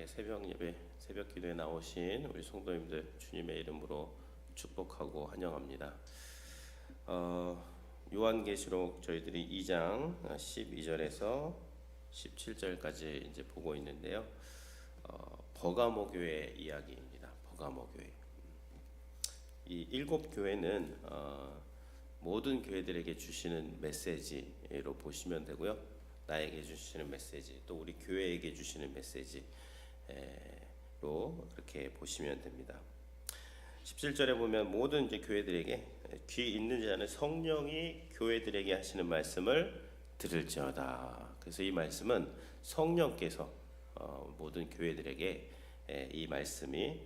이렇게 새벽 예배, 새벽 기도에 나오신 우리 성도님들 주님의 이름으로 축복하고 환영합니다. 요한계시록 저희들이 2장 12절에서 17절까지 이제 보고 있는데요. 버가모 교회 이야기입니다. 버가모 교회. 이 7교회는 모든 교회들에게 주시는 메시지로 보시면 되고요. 나에게 주시는 메시지, 또 우리 교회에게 주시는 메시지로 그렇게 보시면 됩니다. 17절에 보면 모든 이제 교회들에게 귀 있는 자는 성령이 교회들에게 하시는 말씀을 들을지어다. 그래서 이 말씀은 성령께서 모든 교회들에게 이 말씀이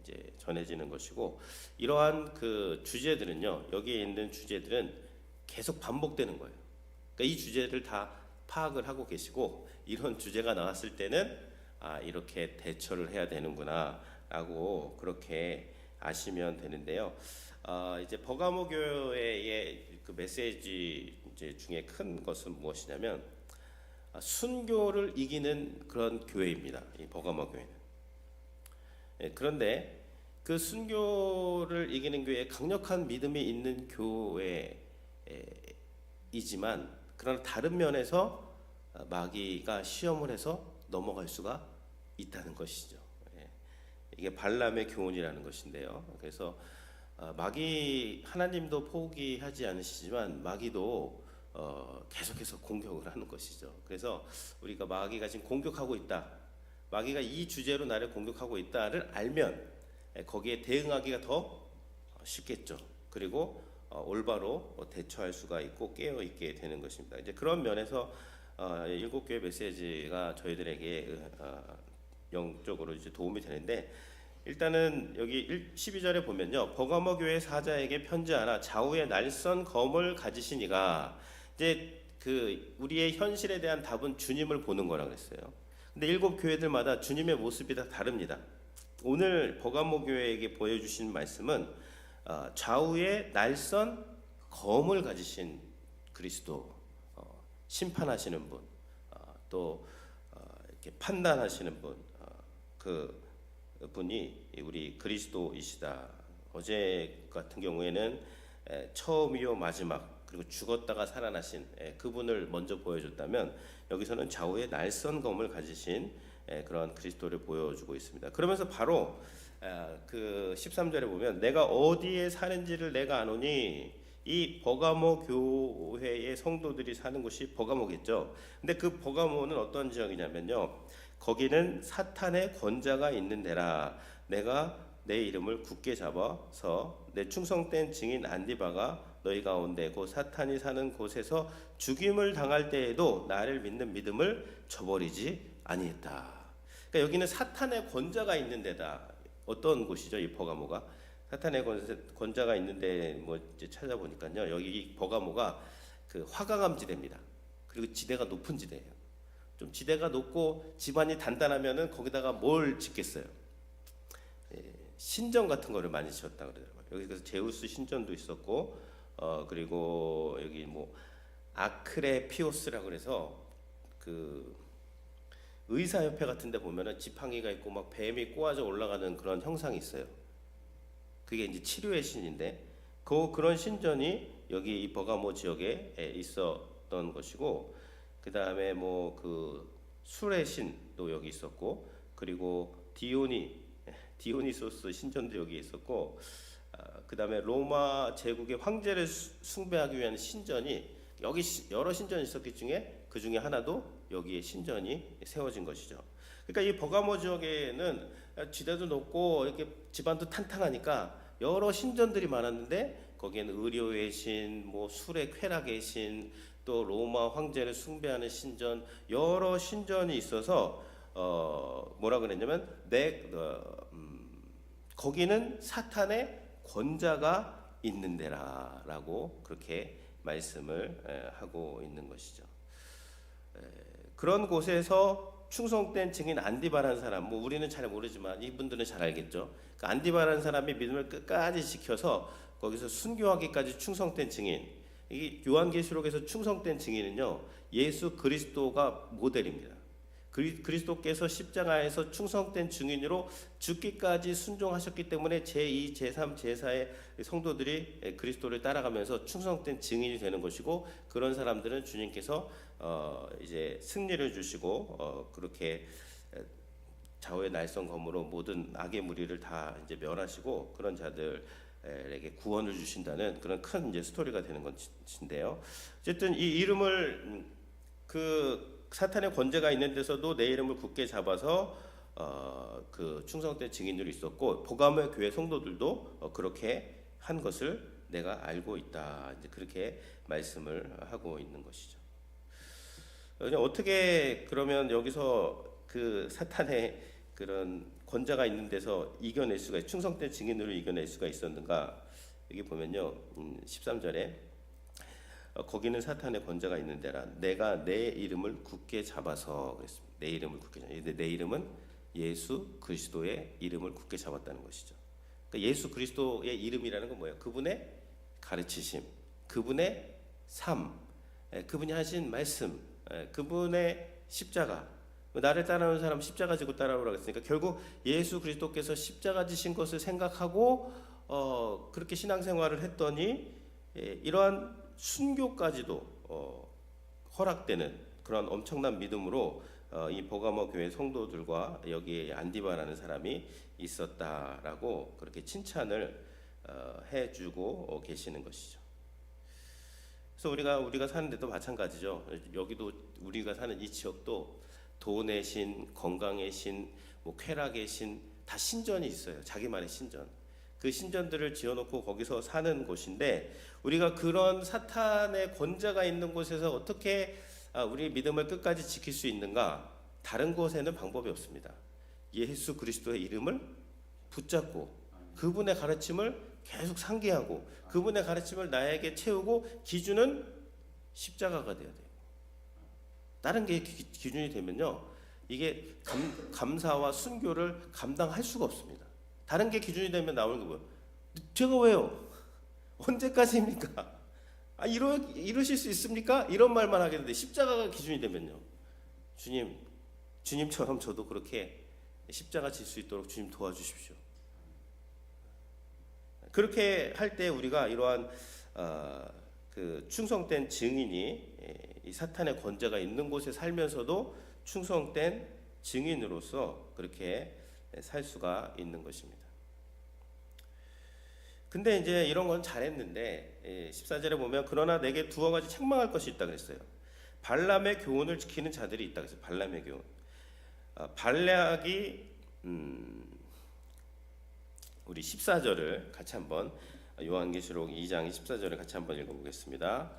이제 전해지는 것이고, 이러한 그 주제들은요, 여기에 있는 주제들은 계속 반복되는 거예요. 그러니까 이 주제를 다 파악을 하고 계시고, 이런 주제가 나왔을 때는 이렇게 대처를 해야 되는구나 라고 그렇게 아시면 되는데요. 이제 버가모 교회의 그 메시지 이제 중에 큰 것은 무엇이냐면 순교를 이기는 그런 교회입니다. 이 버가모 교회는. 그런데 그 순교를 이기는 교회에 강력한 믿음이 있는 교회이지만, 그러나 다른 면에서 마귀가 시험을 해서 넘어갈 수가 있다는 것이죠. 이게 발람의 교훈이라는 것인데요. 그래서 마귀, 하나님도 포기하지 않으시지만 마귀도 계속해서 공격을 하는 것이죠. 그래서 우리가 마귀가 지금 공격하고 있다, 마귀가 이 주제로 나를 공격하고 있다를 알면 거기에 대응하기가 더 쉽겠죠. 그리고 올바로 대처할 수가 있고 깨어 있게 되는 것입니다. 이제 그런 면에서 7교회 메시지가 저희들에게 영적으로 이제 도움이 되는데, 일단은 여기 12절에 보면요, 버가모 교회 사자에게 편지하라. 좌우에 날선 검을 가지시니가, 이제 그 우리의 현실에 대한 답은 주님을 보는 거라 그랬어요. 근데 7교회들마다 주님의 모습이 다 다릅니다. 오늘 버가모 교회에게 보여주신 말씀은 좌우에 날선 검을 가지신 그리스도, 심판하시는 분, 또 이렇게 판단하시는 분, 그 분이 우리 그리스도이시다. 어제 같은 경우에는 처음이요 마지막, 그리고 죽었다가 살아나신 그분을 먼저 보여줬다면, 여기서는 좌우에 날선 검을 가지신 그런 그리스도를 보여주고 있습니다. 그러면서 바로 그 13절에 보면 내가 어디에 사는지를 내가 아노니, 이 버가모 교회의 성도들이 사는 곳이 버가모겠죠. 근데 그 버가모는 어떤 지역이냐면요, 거기는 사탄의 권자가 있는 데라. 내가 내 이름을 굳게 잡아서 내 충성된 증인 안디바가 너희 가운데 곧 사탄이 사는 곳에서 죽임을 당할 때에도 나를 믿는 믿음을 저버리지 아니했다. 그러니까 여기는 사탄의 권자가 있는 데다. 어떤 곳이죠, 이 버가모가? 사탄의 권자가 있는데 뭐 이제 찾아보니까요, 여기 버가모가 그 화강암 지대입니다. 그리고 지대가 높은 지대예요. 좀 지대가 높고 집안이 단단하면은 거기다가 뭘 짓겠어요? 신전 같은 거를 많이 지었다 그러더라고요. 여기 그래서 제우스 신전도 있었고, 그리고 여기 뭐 아크레피오스라고 그래서 그 의사협회 같은데 보면은 지팡이가 있고 막 뱀이 꼬아져 올라가는 그런 형상이 있어요. 그게 이제 치료의 신인데, 그런 신전이 여기 이 버가모 지역에 있었던 것이고, 그 다음에 뭐 그 술의 신도 여기 있었고, 그리고 디오니소스 신전도 여기 있었고, 그 다음에 로마 제국의 황제를 숭배하기 위한 신전이 여기 여러 신전이 있었기 중에 그 중에 하나도 여기에 신전이 세워진 것이죠. 그러니까 이 버가모 지역에는 지대도 높고 이렇게 집안도 탄탄하니까 여러 신전들이 많았는데, 거기에는 의료의 신, 뭐 술의 쾌락의 신, 또 로마 황제를 숭배하는 신전, 여러 신전이 있어서 뭐라 그랬냐면 거기는 사탄의 권자가 있는 데라라고 그렇게 말씀을 하고 있는 것이죠. 그런 곳에서 충성된 증인 안디바라는 사람, 뭐 우리는 잘 모르지만 이분들은 잘 알겠죠. 그 안디바라는 사람이 믿음을 끝까지 지켜서 거기서 순교하기까지 충성된 증인. 이 요한계시록에서 충성된 증인은요, 예수 그리스도가 모델입니다. 그리스도께서 십자가에서 충성된 증인으로 죽기까지 순종하셨기 때문에 제2, 제3, 제4의 성도들이 그리스도를 따라가면서 충성된 증인이 되는 것이고, 그런 사람들은 주님께서 이제 승리를 주시고 그렇게 좌우의 날성검으로 모든 악의 무리를 다 이제 멸하시고 그런 자들에게 구원을 주신다는 그런 큰 이제 스토리가 되는 것인데요. 어쨌든 이 이름을 그 사탄의 권세가 있는 데서도 내 이름을 굳게 잡아서 그 충성된 증인들이 있었고, 보가모의 교회 성도들도 그렇게 한 것을 내가 알고 있다. 이제 그렇게 말씀을 하고 있는 것이죠. 어떻게 그러면 여기서 그 사탄의 그런 권자가 있는 데서 이겨낼 수가, 충성된 증인으로 이겨낼 수가 있었는가? 여기 보면요, 13절에 거기는 사탄의 권자가 있는 데라 내가 내 이름을 굳게 잡아서 그랬습니다. 내 이름을 굳게 잡아. 내 이름은 예수 그리스도의 이름을 굳게 잡았다는 것이죠. 그러니까 예수 그리스도의 이름이라는 건 뭐예요? 그분의 가르치심, 그분의 삶, 그분이 하신 말씀, 그분의 십자가. 나를 따라오는 사람 십자가 지고 따라오라고 했으니까 결국 예수 그리스도께서 십자가 지신 것을 생각하고 그렇게 신앙생활을 했더니 이러한 순교까지도 허락되는 그런 엄청난 믿음으로 이 보가모 교회 성도들과 여기에 안디바라는 사람이 있었다라고 그렇게 칭찬을 해주고 계시는 것이죠. 그래서 우리가 사는 데도 마찬가지죠. 여기도 우리가 사는 이 지역도 돈의 신, 건강의 신, 뭐 쾌락의 신, 다 신전이 있어요. 자기만의 신전. 그 신전들을 지어놓고 거기서 사는 곳인데, 우리가 그런 사탄의 권자가 있는 곳에서 어떻게 우리 믿음을 끝까지 지킬 수 있는가? 다른 곳에는 방법이 없습니다. 예수 그리스도의 이름을 붙잡고 그분의 가르침을 계속 상기하고 그분의 가르침을 나에게 채우고, 기준은 십자가가 돼야 돼요. 다른 게 기준이 되면요, 이게 감사와 순교를 감당할 수가 없습니다. 다른 게 기준이 되면 나오는 거 뭐예요? 제가 왜요? 언제까지입니까? 이러실 수 있습니까? 이런 말만 하게 되는데, 십자가가 기준이 되면요, 주님처럼 저도 그렇게 십자가 질 수 있도록 주님 도와주십시오. 그렇게 할 때 우리가 이러한 그 충성된 증인이 이 사탄의 권자가 있는 곳에 살면서도 충성된 증인으로서 그렇게 살 수가 있는 것입니다. 근데 이제 이런 건 잘했는데 14절에 보면 그러나 내게 두어 가지 책망할 것이 있다 그랬어요. 발람의 교훈을 지키는 자들이 있다 그랬어요. 발람의 교훈. 발락이 우리 14절을 같이 한번, 요한계시록 2장 14절을 같이 한번 읽어보겠습니다.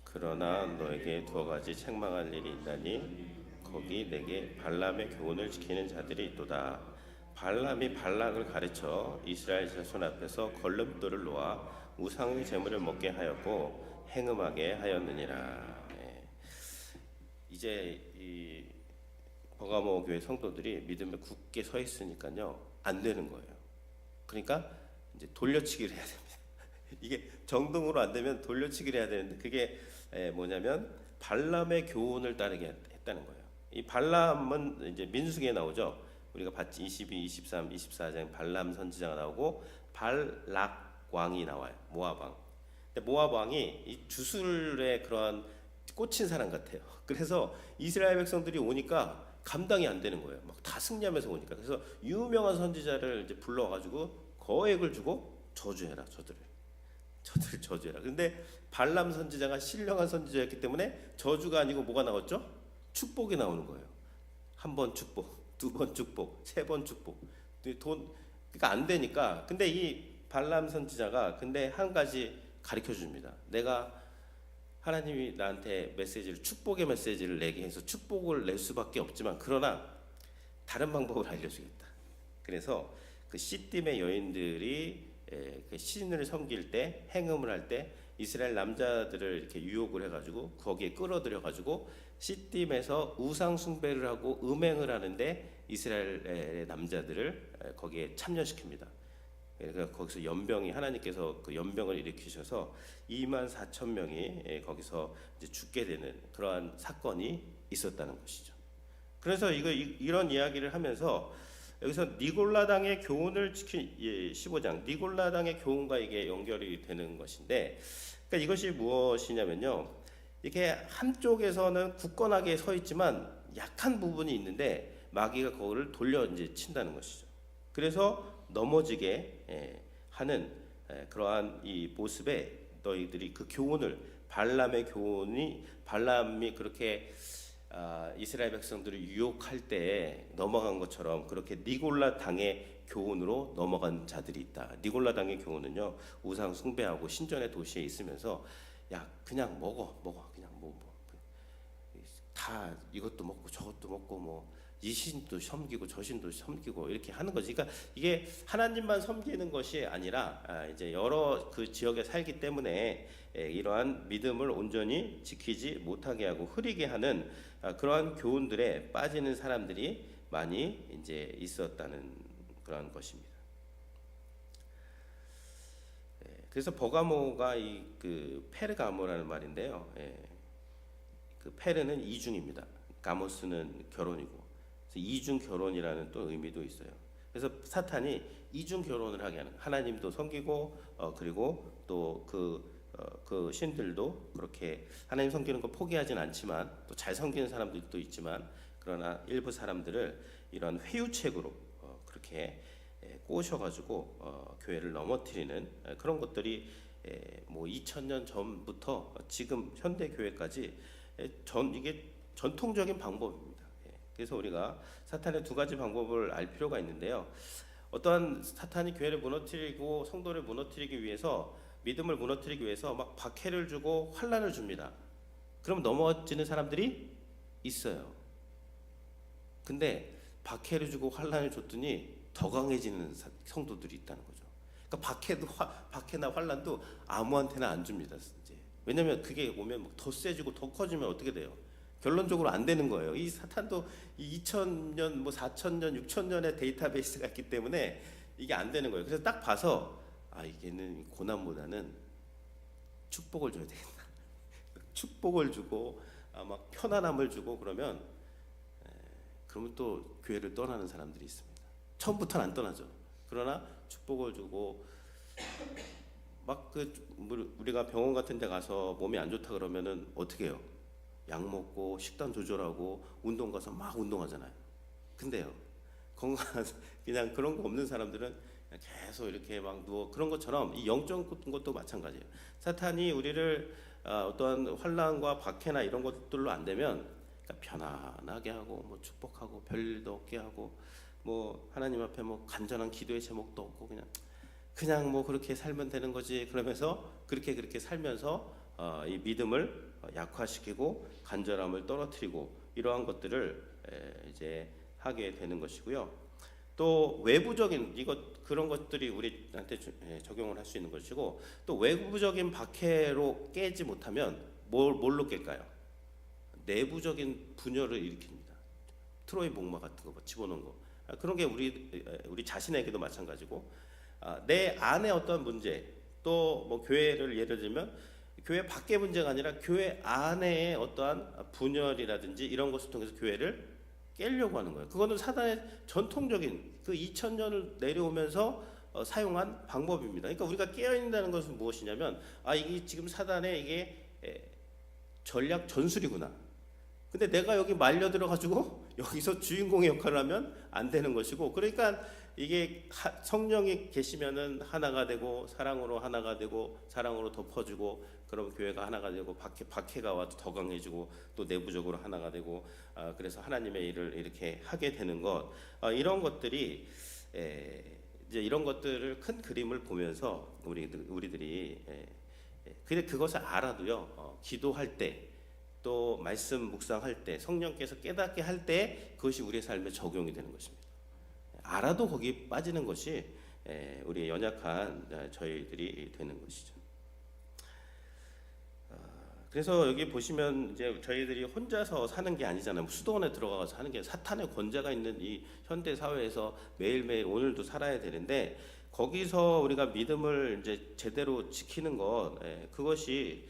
그러나 너에게 두어 가지 책망할 일이 있나니 거기 내게 발람의 교훈을 지키는 자들이 있도다. 발람이 발락을 가르쳐 이스라엘 자손 앞에서 걸림돌을 놓아 우상의 제물을 먹게 하였고 행음하게 하였느니라. 이제 이 버가모 교회 성도들이 믿음에 굳게 서 있으니까요, 안 되는 거예요. 그러니까 이제 돌려치기를 해야 됩니다. 이게 정등으로 안 되면 돌려치기를 해야 되는데, 그게 뭐냐면 발람의 교훈을 따르게 했다는 거예요. 이 발람은 이제 민수기에 나오죠. 우리가 봤지. 22, 23, 24장 발람 선지자가 나오고 발락 왕이 나와요. 모압 왕. 근데 모압 왕이 이 주술에 그러한 꽂힌 사람 같아요. 그래서 이스라엘 백성들이 오니까 감당이 안 되는 거예요. 막 다 승리하면서 오니까. 그래서 유명한 선지자를 이제 불러가지고 거액을 주고 저주해라, 저들을 저주해라. 근데 발람 선지자가 신령한 선지자였기 때문에 저주가 아니고 뭐가 나왔죠? 축복이 나오는 거예요. 한 번 축복, 두 번 축복, 세 번 축복. 그러니까 안 되니까. 근데 이 발람 선지자가 근데 한 가지 가르쳐 줍니다. 내가 하나님이 나한테 메시지를, 축복의 메시지를 내게 해서 축복을 낼 수밖에 없지만, 그러나 다른 방법을 알려주겠다. 그래서 그 시딤의 여인들이 그 신을 섬길 때, 행음을 할 때 이스라엘 남자들을 이렇게 유혹을 해가지고 거기에 끌어들여가지고 시딤에서 우상 숭배를 하고 음행을 하는데 이스라엘의 남자들을 거기에 참여시킵니다. 그러니까 거기서 연병이, 하나님께서 그 연병을 일으키셔서 24,000명이 거기서 이제 죽게 되는 그러한 사건이 있었다는 것이죠. 그래서 이런 이야기를 하면서 여기서 니골라당의 교훈을 지킨 15장 니골라당의 교훈과 이게 연결이 되는 것인데, 그러니까 이것이 무엇이냐면요, 이렇게 한쪽에서는 굳건하게 서 있지만 약한 부분이 있는데 마귀가 그거를 돌려 이제 친다는 것이죠. 그래서 넘어지게 하는 그러한 이 모습에 너희들이 그 교훈을, 발람의 교훈이, 발람이 그렇게 이스라엘 백성들을 유혹할 때 넘어간 것처럼 그렇게 니골라 당의 교훈으로 넘어간 자들이 있다. 니골라 당의 교훈은요, 우상 숭배하고 신전의 도시에 있으면서 야 그냥 먹어 그냥 다 이것도 먹고 저것도 먹고 뭐 이 신도 섬기고 저 신도 섬기고 이렇게 하는 거지. 그러니까 이게 하나님만 섬기는 것이 아니라 이제 여러 그 지역에 살기 때문에 이러한 믿음을 온전히 지키지 못하게 하고 흐리게 하는 그러한 교훈들에 빠지는 사람들이 많이 이제 있었다는 그런 것입니다. 그래서 버가모가 이 그 페르가모라는 말인데요. 그 페르는 이중입니다. 가모스는 결혼이고, 그래서 이중 결혼이라는 또 의미도 있어요. 그래서 사탄이 이중 결혼을 하게 하는, 하나님도 섬기고 그리고 또 그 신들도 그렇게 하나님 섬기는 거 포기하진 않지만 또 잘 섬기는 사람들도 있지만, 그러나 일부 사람들을 이런 회유책으로 그렇게 꼬셔가지고 교회를 넘어뜨리는 그런 것들이 뭐 2000년 전부터 지금 현대 교회까지 이게 전통적인 방법입니다. 그래서 우리가 사탄의 두 가지 방법을 알 필요가 있는데요. 어떠한 사탄이 교회를 무너뜨리고 성도를 무너뜨리기 위해서, 믿음을 무너뜨리기 위해서 막 박해를 주고 환난을 줍니다. 그럼 넘어지는 사람들이 있어요. 근데 박해를 주고 환난을 줬더니 더 강해지는 성도들이 있다는 거죠. 그러니까 박해나 환난도 아무한테나 안 줍니다. 이제. 왜냐면 그게 오면 더 세지고 더 커지면 어떻게 돼요? 결론적으로 안 되는 거예요. 이 사탄도 2000년, 뭐 4000년, 6000년의 데이터베이스가 있기 때문에 이게 안 되는 거예요. 그래서 딱 봐서 이게는 고난보다는 축복을 줘야 되겠다. 축복을 주고 막 편안함을 주고 그러면 또 교회를 떠나는 사람들이 있습니다. 처음부터는 안 떠나죠. 그러나 축복을 주고 막 우리가 병원 같은 데 가서 몸이 안 좋다 그러면은 어떻게 해요? 약 먹고 식단 조절하고 운동 가서 막 운동하잖아요. 근데요, 건강한 그냥 그런 거 없는 사람들은 계속 이렇게 막 누워, 그런 것처럼 이 영적 것도 마찬가지예요. 사탄이 우리를 어떠한 환난과 박해나 이런 것들로 안 되면 편안하게 하고 뭐 축복하고 별일도 없게 하고 뭐 하나님 앞에 뭐 간절한 기도의 제목도 없고 그냥 뭐 그렇게 살면 되는 거지, 그러면서 그렇게 살면서 이 믿음을 약화시키고 간절함을 떨어뜨리고 이러한 것들을 이제 하게 되는 것이고요. 또 외부적인 그런 것들이 우리한테 적용을 할 수 있는 것이고, 또 외부적인 박해로 깨지 못하면 뭘로 깰까요? 내부적인 분열을 일으킵니다. 트로이 복마 같은 거 집어넣은 거, 그런 게 우리 자신에게도 마찬가지고, 내 안에 어떤 문제, 또 뭐 교회를 예를 들면 교회 밖의 문제가 아니라 교회 안에 어떠한 분열이라든지 이런 것을 통해서 교회를 깨려고 하는 거예요. 그거는 사단의 전통적인 그 2000년을 내려오면서 사용한 방법입니다. 그러니까 우리가 깨어 있다는 것은 무엇이냐면 이게 지금 사단의 이게 전략 전술이구나. 근데 내가 여기 말려 들어가지고 여기서 주인공의 역할을 하면 안 되는 것이고, 그러니까 이게 성령이 계시면은 하나가 되고 사랑으로 하나가 되고 사랑으로 덮어주고, 그럼 교회가 하나가 되고 박해가 와도 더 강해지고 또 내부적으로 하나가 되고, 그래서 하나님의 일을 이렇게 하게 되는 것, 이런 것들이 이제 이런 것들을 큰 그림을 보면서 우리들이 근데 그것을 알아도요, 기도할 때 또 말씀 묵상할 때 성령께서 깨닫게 할 때 그것이 우리의 삶에 적용이 되는 것입니다. 알아도 거기 빠지는 것이 우리의 연약한 저희들이 되는 것이죠. 그래서 여기 보시면 이제 저희들이 혼자서 사는 게 아니잖아요. 수도원에 들어가서 하는 게, 사탄의 권세가 있는 이 현대 사회에서 매일매일 오늘도 살아야 되는데, 거기서 우리가 믿음을 이제 제대로 지키는 것, 그것이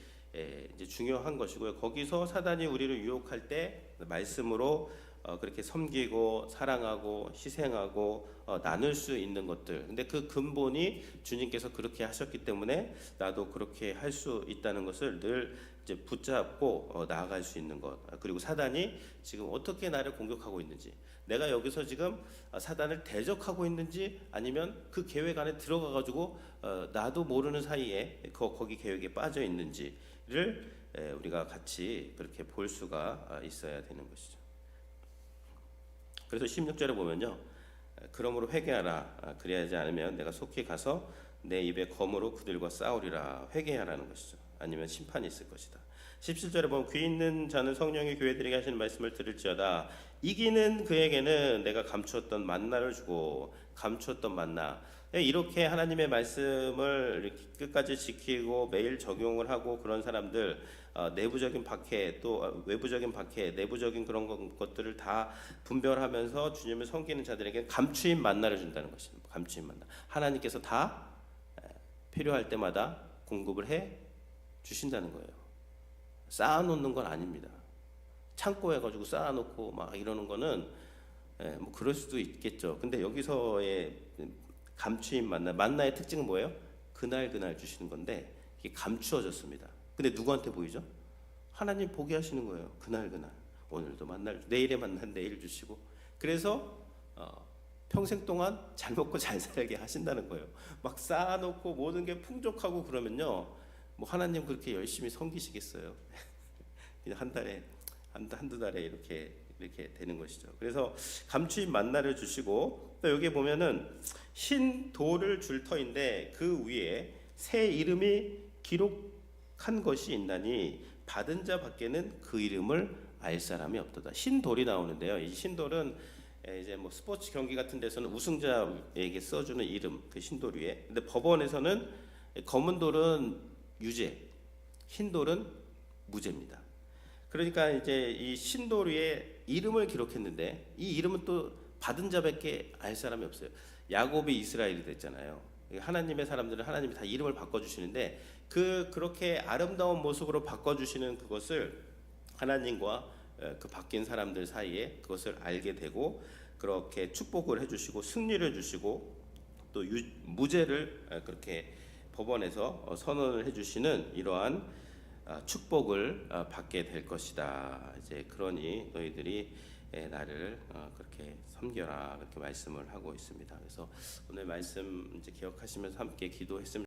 이제 중요한 것이고요. 거기서 사단이 우리를 유혹할 때 말씀으로 그렇게 섬기고 사랑하고 희생하고 나눌 수 있는 것들. 근데 그 근본이 주님께서 그렇게 하셨기 때문에 나도 그렇게 할 수 있다는 것을 늘 이제 붙잡고 나아갈 수 있는 것. 그리고 사단이 지금 어떻게 나를 공격하고 있는지, 내가 여기서 지금 사단을 대적하고 있는지, 아니면 그 계획 안에 들어가 가지고 나도 모르는 사이에 거기 계획에 빠져 있는지를 우리가 같이 그렇게 볼 수가 있어야 되는 것이죠. 그래서 16절에 보면요, 그러므로 회개하라. 그리하지 않으면 내가 속히 가서 내 입에 검으로 그들과 싸우리라. 회개하라는 것이죠. 아니면 심판이 있을 것이다. 17절에 보면 귀 있는 자는 성령이 교회들에게 하시는 말씀을 들을지어다. 이기는 그에게는 내가 감추었던 만나를 주고. 감추었던 만나, 이렇게 하나님의 말씀을 이렇게 끝까지 지키고 매일 적용을 하고 그런 사람들, 내부적인 박해 또 외부적인 박해, 내부적인 그런 것들을 다 분별하면서 주님을 섬기는 자들에게 감추인 만나를 준다는 것입니다. 감추인 만나, 하나님께서 다 필요할 때마다 공급을 해 주신다는 거예요. 쌓아놓는 건 아닙니다. 창고에 가지고 쌓아놓고 막 이러는 거는 뭐 그럴 수도 있겠죠. 근데 여기서의 감추인 만나의 특징은 뭐예요? 그날 주시는 건데 이게 감추어졌습니다. 근데 누구한테 보이죠? 하나님 보게 하시는 거예요. 그날 오늘도 내일의 만나 내일 주시고, 그래서 평생 동안 잘 먹고 잘 살게 하신다는 거예요. 막 쌓아놓고 모든 게 풍족하고 그러면요, 뭐 하나님 그렇게 열심히 섬기시겠어요? 그냥 한두 달에 이렇게 되는 것이죠. 그래서 감추인 만나를 주시고, 또 여기 보면은 흰 돌을 줄 터인데 그 위에 새 이름이 기록한 것이 있나니 받은 자 밖에는 그 이름을 알 사람이 없도다. 흰 돌이 나오는데요. 이 흰 돌은 이제 뭐 스포츠 경기 같은 데서는 우승자에게 써주는 이름, 그 흰 돌 위에. 근데 법원에서는 검은 돌은 유죄, 흰 돌은 무죄입니다. 그러니까 이제 이 흰돌 위에 이름을 기록했는데 이 이름은 또 받은 자밖에 알 사람이 없어요. 야곱이 이스라엘이 됐잖아요. 하나님의 사람들은 하나님이 다 이름을 바꿔주시는데 그렇게 아름다운 모습으로 바꿔주시는 그것을 하나님과 그 바뀐 사람들 사이에 그것을 알게 되고, 그렇게 축복을 해주시고 승리를 주시고 또 무죄를 그렇게 법원에서 선언을 해주시는 이러한 축복을 받게 될 것이다. 이제 그러니 너희들이 나를 그렇게 섬겨라, 그렇게 말씀을 하고 있습니다. 그래서 오늘 말씀 이제 기억하시면서 함께 기도했으면